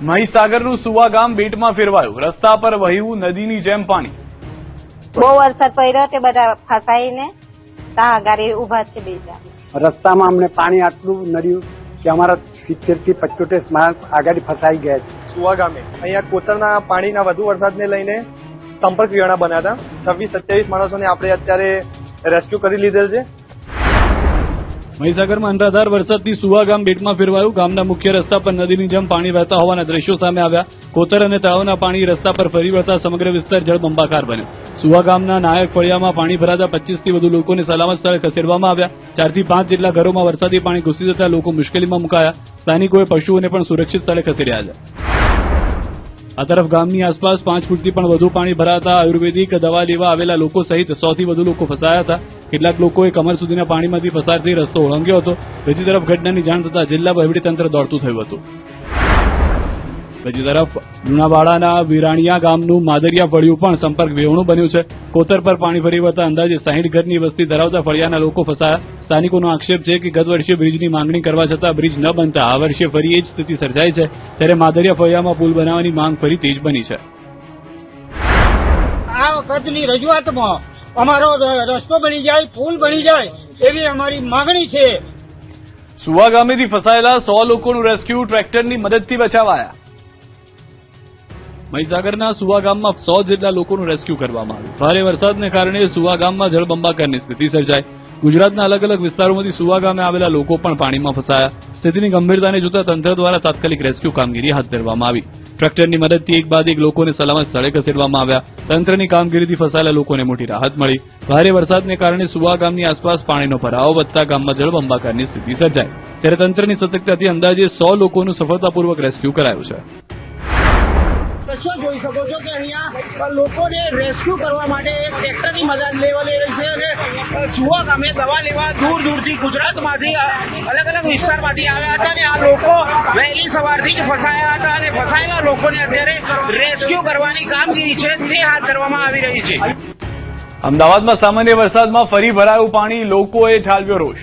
મહીસાગરનું સુવા ગામ બેટમાં ફેરવાયું, રસ્તા પર વહ્યું નદીની જેમ પાણી। બહુ વરસાદ પડ્યો તે બધા ફસાઈને ત્યાં ગાડી ઉભા છે બીજા રસ્તામાં અમને પાણી આટલું નડ્યું કે અમારા 70 થી 75 માણસ આગળ ફસાઈ ગયા છે। સુવા ગામે અહીંયા કોતરના પાણીના વધુ વરસાદને લઈને સંપર્ક વિહોણા બન્યા હતા। 26-27 માણસોને આપણે અત્યારે રેસ્ક્યુ કરી લીધેલ છે। મહીસાગરમાં અનરાધાર વરસાદથી સુવા ગામ બેટમાં ફેરવાયું। ગામના મુખ્ય રસ્તા પર નદીની જેમ પાણી વહેતા હોવાના દ્રશ્યો સામે આવ્યા। કોતર અને તળાવના પાણી રસ્તા પર ફરી વળતા સમગ્ર વિસ્તાર જળબંબાકાર બન્યો। સુવા ગામના નાયક ફળિયામાં પાણી ભરાતા 25 થી વધુ લોકોને સલામત સ્થળે ખસેડવામાં આવ્યા। 4 થી 5 જેટલા ઘરોમાં વરસાદી પાણી ઘૂસી જતા લોકો મુશ્કેલીમાં મુકાયા। સ્થાનિકોએ પશુઓને પણ સુરક્ષિત સ્થળે ખસેડ્યા છે। આ તરફ ગામની આસપાસ 5 ફૂટથી પણ વધુ પાણી ભરાતા આયુર્વેદિક દવા લેવા આવેલા લોકો સહિત 100 થી વધુ લોકો ફસાયા હતા। કેટલાક લોકોએ કમર સુધીના પાણીમાંથી પસાર થઈ રસ્તો ઓળંગ્યો હતો। બીજી તરફ ઘટનાની જાણ થતાં જિલ્લા વહીવટીતંત્ર દોડતું થયું હતું। બીજી તરફ લુણાવાડાના વિરાણીયા ગામનું માદરિયા ફળિયું પણ સંપર્ક વિહોણું બન્યું છે। કોતર પર પાણી ફરી વળતા અંદાજે 60 ઘરની વસ્તી ધરાવતા ફળિયાના લોકો ફસાયા। સ્થાનિકોનો આક્ષેપ છે કે ગત વર્ષે બ્રિજની માંગણી કરવા છતાં બ્રિજ ન બનતા આ વર્ષે ફરી એ જ સ્થિતિ સર્જાઈ છે। ત્યારે માદરિયા ફળિયામાં પુલ બનાવવાની માંગ ફરી તેજ બની છે। આ વખતની રજૂઆતમાં અમારો રસ્તો બની જાય, પુલ બની જાય એવી અમારી માંગણી છે। સુવા ગામેથી ફસાયેલા 100 લોકોનું રેસ્ક્યુ ટ્રેક્ટરની મદદથી બચાવાયા। મહીસાગરના સુવા ગામમાં 100 જેટલા લોકોનું રેસ્ક્યુ કરવામાં આવ્યું। ભારે વરસાદને કારણે સુવા ગામમાં જળબંબાકારની સ્થિતિ સર્જાઈ। ગુજરાતના અલગ અલગ વિસ્તારોમાંથી સુવા ગામે આવેલા લોકો પણ પાણીમાં ફસાયા। સ્થિતિની ગંભીરતાને જોતા તંત્ર દ્વારા તાત્કાલિક રેસ્ક્યુ કામગીરી હાથ ધરવામાં આવી। ટ્રેક્ટરની મદદથી એક બાદ એક લોકોને સલામત સ્થળે ખસેડવામાં આવ્યા। તંત્રની કામગીરીથી ફસાયેલા લોકોને મોટી રાહત મળી। ભારે વરસાદને કારણે સુવા ગામની આસપાસ પાણીનો ભરાવો વધતા ગામમાં જળબંબાકારની સ્થિતિ સર્જાઈ। ત્યારે તંત્રની સતર્કતાથી અંદાજે 100 લોકોનું સફળતાપૂર્વક રેસ્ક્યુ કરાયું છે। જોઈ શકો છો કે અહીંયા લોકોને રેસ્ક્યુ કરવા માટે ટ્રેક્ટરની મદદ લેવા લઈ રહી છે અને સુવા ગામે દવા લેવા દૂર દૂરથી ગુજરાતમાંથી અલગ અલગ વિસ્તારમાંથી આવ્યા હતા અને આ લોકો વહેલી સવારથી જ ફસાયા હતા અને ફસાયેલા લોકોને અત્યારે રેસ્ક્યુ કરવાની કામગીરી છે તે હાથ ધરવામાં આવી રહી છે। અમદાવાદમાં સામાન્ય વરસાદમાં ફરી ભરાયું પાણી, લોકોએ ઠાલવ્યો રોષ।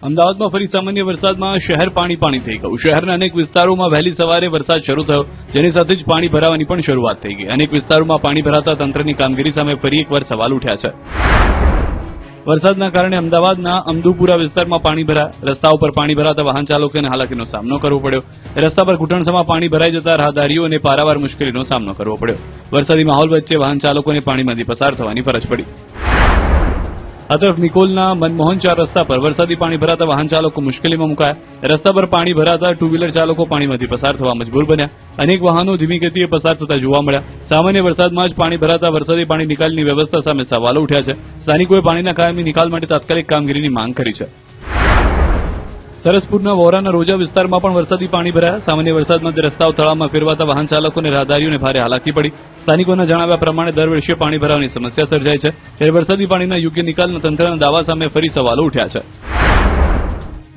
અમદાવાદમાં ફરી સામાન્ય વરસાદમાં શહેર પાણી થઈ ગયું। શહેરના અનેક વિસ્તારોમાં વહેલી સવારે વરસાદ શરૂ થયો, જેની સાથે જ પાણી ભરાવાની પણ શરૂઆત થઈ ગઈ। અનેક વિસ્તારોમાં પાણી ભરાતા તંત્રની કામગીરી સામે ફરી એકવાર સવાલ ઉઠ્યા છે। વરસાદના કારણે અમદાવાદના અમદુપુરા વિસ્તારમાં પાણી ભરાયા। રસ્તા ઉપર પાણી ભરાતા વાહન ચાલકોને હાલાકીનો સામનો કરવો પડ્યો। રસ્તા પર ઘૂંટણસમાં પાણી ભરાઈ જતા રાહદારીઓને પારાવાર મુશ્કેલીનો સામનો કરવો પડ્યો। વરસાદી માહોલ વચ્ચે વાહન ચાલકોને પાણીમાંથી પસાર થવાની ફરજ પડી। આ તરફ નિકોલના મનમોહન 4 રસ્તા પર વરસાદી પાણી ભરાતા વાહન ચાલકો મુશ્કેલીમાં મુકાયા। રસ્તા પર પાણી ભરાતા ટુ વ્હીલર ચાલકો પાણીમાંથી પસાર થવા મજબૂર બન્યા। અનેક વાહનો ધીમી ગતિએ પસાર થતા જોવા મળ્યા। સામાન્ય વરસાદમાં જ પાણી ભરાતા વરસાદી પાણી નિકાલની વ્યવસ્થા સામે સવાલો ઉઠ્યા છે। સ્થાનિકોએ પાણીના કાયમી નિકાલ માટે તાત્કાલિક કામગીરીની માંગ કરી છે। સરસપુરના વોરાના રોજા વિસ્તારમાં પણ વરસાદી પાણી ભરાયા। સામાન્ય વરસાદમાં રસ્તાઓ તળાવમાં ફેરવાતા વાહન ચાલકો અને રાહદારીઓને ભારે હાલાકી પડી। સ્થાનિકોના જણાવ્યા પ્રમાણે દર વર્ષે પાણી ભરાવાની સમસ્યા સર્જાય છે, ત્યારે વરસાદી પાણીના યોગ્ય નિકાલના તંત્રના દાવા સામે ફરી સવાલો ઉઠ્યા છે।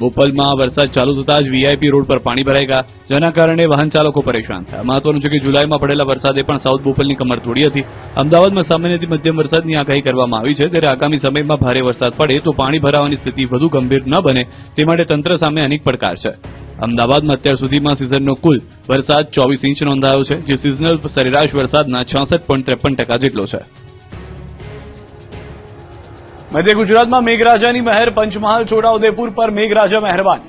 બોપલમાં વરસાદ ચાલુ થતાં જ વીઆઈપી રોડ પર પાણી ભરાઈ ગયા, જેના કારણે વાહન ચાલકો પરેશાન થયા। મહત્વનું છે કે જુલાઈમાં પડેલા વરસાદે પણ સાઉથ બોપલની કમર તોડી હતી। અમદાવાદમાં સામાન્યથી મધ્યમ વરસાદની આગાહી કરવામાં આવી છે, ત્યારે આગામી સમયમાં ભારે વરસાદ પડે તો પાણી ભરાવાની સ્થિતિ વધુ ગંભીર ન બને તે માટે તંત્ર સામે અનેક પડકાર છે। અમદાવાદમાં અત્યાર સુધીમાં સિઝનનો કુલ વરસાદ 24 ઇંચ નોંધાયો છે, જે સિઝનલ સરેરાશ વરસાદના 66.53% જેટલો છે। મધ્ય ગુજરાતમાં મેઘરાજાની મહેર, પંચમહાલ છોટાઉદેપુર પર મેઘરાજા મહેરબાન।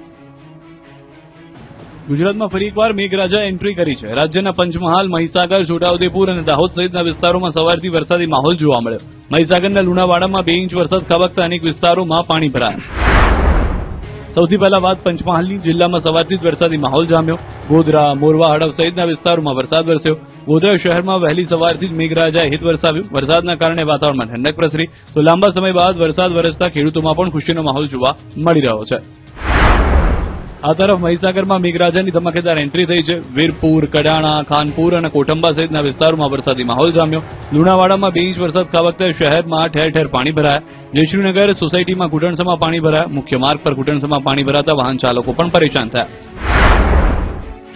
ગુજરાતમાં ફરી એકવાર મેઘરાજા એન્ટ્રી કરી છે। રાજ્યના પંચમહાલ, મહીસાગર, છોટાઉદેપુર અને દાહોદ સહિતના વિસ્તારોમાં સવારથી વરસાદી માહોલ જોવા મળ્યો। મહીસાગરના લુણાવાડામાં 2 ઇંચ વરસાદ ખાબકતા અનેક વિસ્તારોમાં પાણી ભરાયા। સૌથી પહેલા વાત પંચમહાલની। જિલ્લામાં સવારથી જ વરસાદી માહોલ જામ્યો। ગોધરા, મોરવા, હડફ સહિતના વિસ્તારોમાં વરસાદ વરસ્યો। ગોધરા શહેરમાં વહેલી સવારથી જ મેઘરાજાએ હિત વરસાવ્યું। વરસાદના કારણે વાતાવરણમાં ઠંડક પ્રસરી, તો લાંબા સમય બાદ વરસાદ વરસતા ખેડૂતોમાં પણ ખુશીનો માહોલ જોવા મળી રહ્યો છે। આ તરફ મહીસાગરમાં મેઘરાજાની ધમાકેદાર એન્ટ્રી થઈ છે। વીરપુર, કડાણા, ખાનપુર અને કોટંબા સહિતના વિસ્તારોમાં વરસાદી માહોલ જામ્યો। લુણાવાડામાં 2 ઇંચ વરસાદ ખાબકતા શહેરમાં ઠેર ઠેર પાણી ભરાયા। જયશ્રીનગર સોસાયટીમાં ઘૂંટણસમાં પાણી ભરાયા। મુખ્ય માર્ગ પર ઘૂંટણસમાં પાણી ભરાતા વાહન ચાલકો પણ પરેશાન થયા।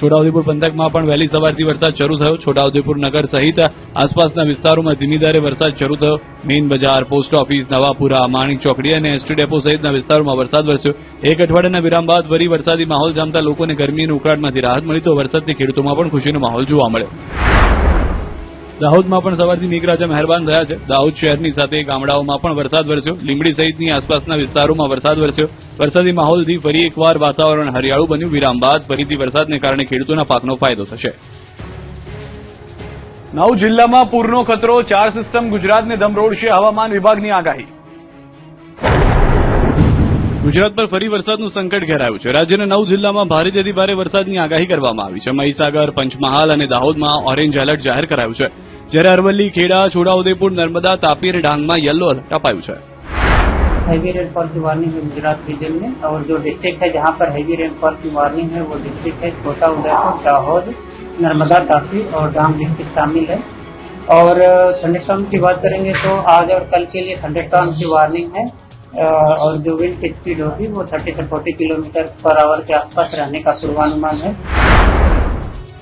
છોટાઉદેપુર પંથકમાં પણ વહેલી સવારથી વરસાદ શરૂ થયો. છોટાઉદેપુર નગર સહિત આસપાસના વિસ્તારોમાં ધીમી ધારે વરસાદ શરૂ થયો. મેઇન બજાર, પોસ્ટ ઓફિસ, નવાપુરા, માણિક ચોકડી અને એસટી ડેપો સહિતના વિસ્તારોમાં વરસાદ વરસ્યો. એક અઠવાડિયાના વિરામ બાદ ફરી વરસાદી માહોલ જામતા લોકોને ગરમી અને ઉકળાટમાંથી રાહત મળી તો વરસાદથી ખેડૂતોમાં પણ ખુશીનો માહોલ જોવા મળ્યો. દાહોદમાં પણ સવારથી મેઘરાજા મહેરબાન થયા છે. દાહોદ શહેરની સાથે ગામડાઓમાં પણ વરસાદ વરસ્યો. લીંબડી સહિતની આસપાસના વિસ્તારોમાં વરસાદ વરસ્યો. વરસાદી માહોલથી ફરી એકવાર વાતાવરણ હરિયાળું બન્યું. વિરામ બાદ ફરીથી વરસાદને કારણે ખેડૂતોના પાકનો ફાયદો થશે. 9 જિલ્લામાં પૂરનો ખતરો, 4 સિસ્ટમ ગુજરાતને ધમરોળશે, હવામાન વિભાગની આગાહી. ગુજરાત પર ફરી વરસાદનું સંકટ ઘેરાયું છે. રાજ્યના 9 જિલ્લામાં ભારેથી અતિ ભારે વરસાદની આગાહી કરવામાં આવી છે. મહીસાગર, પંચમહાલ અને દાહોદમાં ઓરેન્જ એલર્ટ જાહેર કરાયું છે, જ્યારે અરવલ્લી, ખેડા, છોટાઉદેપુર, નર્મદા, તાપી અને ડાંગમાં येलो अलर्ट अपाયું છે. हैवी रेनफॉल की वार्निंग है गुजरात रीजन में, और जो डिस्ट्रिक्ट है जहाँ पर हैवी रेनफॉल की वार्निंग है वो डिस्ट्रिक्ट है छोटा उदयपुर, दाहोद, नर्मदा, तापी और डांग डिस्ट्रिक्ट शामिल है. और थंडरस्टॉर्म की बात करेंगे तो आज और कल के लिए थंडरस्टॉर्म की वार्निंग है, और जो विंड की स्पीड होगी वो 30 से 40 किलोमीटर पर आवर के आसपास रहने का पूर्वानुमान है.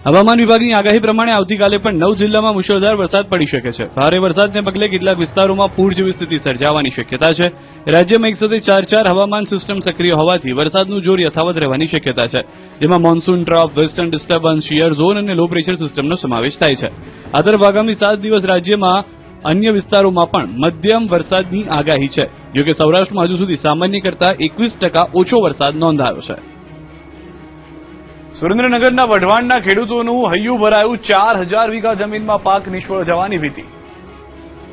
હવામાન વિભાગની આગાહી પ્રમાણે આવતીકાલે પણ 9 જિલ્લામાં મુશળધાર વરસાદ પડી શકે છે. ભારે વરસાદને પગલે કેટલાક વિસ્તારોમાં પૂર જેવી સ્થિતિ સર્જાવાની શક્યતા છે. રાજ્યમાં એક સાથે 4 હવામાન સિસ્ટમ સક્રિય હોવાથી વરસાદનું જોર યથાવત રહેવાની શક્યતા છે, જેમાં monsoon trough, western disturbance, shear zone અને લો પ્રેશર સિસ્ટમનો સમાવેશ થાય છે. આ તરફ આગામી 7 દિવસ રાજ્યમાં અન્ય વિસ્તારોમાં પણ મધ્યમ વરસાદની આગાહી છે. જોકે સૌરાષ્ટ્રમાં હજુ સુધી સામાન્ય કરતાં 21% ઓછો વરસાદ નોંધાયો છે. સુરેન્દ્રનગરના વઢવાણના ખેડૂતોનું હૈયું ભરાયું. 4000 વીઘા જમીનમાં પાક નિષ્ફળ જવાની ભીતિ.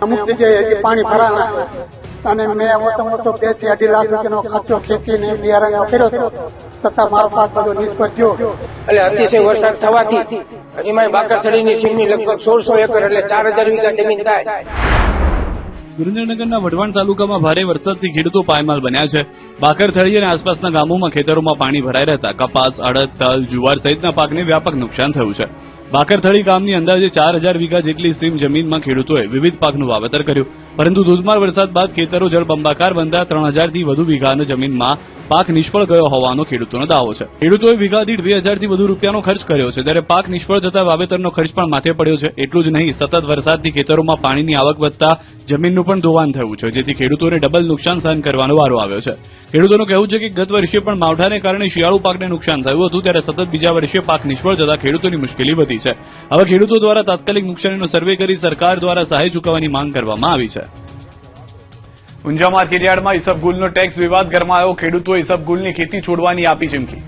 અમુક જગ્યાએ હજી પાણી ભરાણા અને મેં ઓછો 2 થી 2.5 લાખ રૂપિયાનો ખર્ચો ખેતીને બિયારણનો કર્યો હતો, છતાં મારો પાક બધો નિષ્ફળ ગયો. એટલે અતિશય વરસાદ થવાથી એમાં બાકરથડીની સીમની લગભગ 1600 એકર એટલે 4000 વીઘા જમીન થાય. સુરેન્દ્રનગરના વઢવાણ તાલુકામાં ભારે વરસાદથી ખેડૂતો પાયમાલ બન્યા છે. બાકરથળી અને આસપાસના ગામોમાં ખેતરોમાં પાણી ભરાઈ રહેતા કપાસ, અડદ, તલ, જુવાર સહિતના પાકને વ્યાપક નુકસાન થયું છે. બાકરથળી ગામની અંદાજે 4000 વીઘા જેટલી સીમ જમીનમાં ખેડૂતોએ વિવિધ પાકનું વાવેતર કર્યું, પરંતુ ધોધમાર વરસાદ બાદ ખેતરો જળબંબાકાર બનતા 3000 થી વધુ વીઘાના જમીનમાં પાક નિષ્ફળ ગયો હોવાનો ખેડૂતોનો દાવો છે. ખેડૂતોએ વીઘા દીઠ 2000 થી વધુ રૂપિયાનો ખર્ચ કર્યો છે, ત્યારે પાક નિષ્ફળ જતા વાવેતરનો ખર્ચ પણ માથે પડ્યો છે. એટલું જ નહીં, સતત વરસાદથી ખેતરોમાં પાણીની આવક વધતા જમીનનું પણ ધોવાણ થયું છે, જેથી ખેડૂતોને ડબલ નુકસાન સહન કરવાનો વારો આવ્યો છે. ખેડૂતોનું કહેવું છે કે ગત વર્ષે પણ માવઠાને કારણે શિયાળુ પાકને નુકસાન થયું હતું, ત્યારે સતત બીજા વર્ષે પાક નિષ્ફળ જતા ખેડૂતોની મુશ્કેલી વધી છે. હવે ખેડૂતો દ્વારા તાત્કાલિક નુકસાનીનો સર્વે કરી સરકાર દ્વારા સહાય ચૂકવવાની માંગ કરવામાં આવી છે. ઊંઝા માર્કેટયાર્ડમાં ઈસબગુલનો ટેક્સ વિવાદ ગરમાયો. ખેડૂતોએ ઈસબગુલની ખેતી છોડવાની આપી ચીમકી.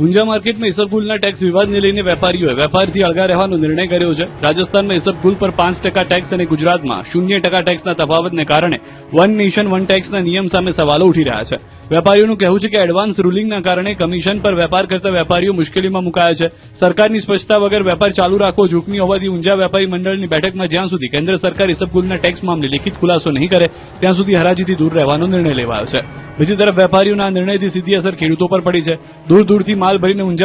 ઊંઝા માર્કેટમાં ઈસબગુલના ટેક્સ વિવાદને લઈને વેપારીઓએ વેપારથી અળગા રહેવાનો નિર્ણય કર્યો છે. રાજસ્થાનમાં ઈસબગુલ પર 5% ટેક્સ અને ગુજરાતમાં 0% ટેક્સના તફાવતને કારણે વન નેશન વન ટેક્સના નિયમ સામે સવાલો ઉઠી રહ્યા છે. વેપારીઓનું કહેવું છે કે એડવાન્સ રૂલિંગના કારણે કમિશન પર વેપાર કરતા વેપારીઓ મુશ્કેલીમાં મુકાયા છે. સરકારની સ્પષ્ટતા વગર વેપાર ચાલુ રાખવો જોખમી હોવાથી ઊંઝા વેપારી મંડળની બેઠકમાં જ્યાં સુધી કેન્દ્ર સરકાર ઈસબગુલના ટેક્સ મામલે લિખિત ખુલાસો નહીં કરે ત્યાં સુધી હરાજીથી દૂર રહેવાનો નિર્ણય લેવાયો છે. બીજી તરફ વેપારીઓના આ નિર્ણયથી સીધી અસર ખેડૂતો પર પડી છે. દૂર દૂરથી માલ ભરીને ઊંઝા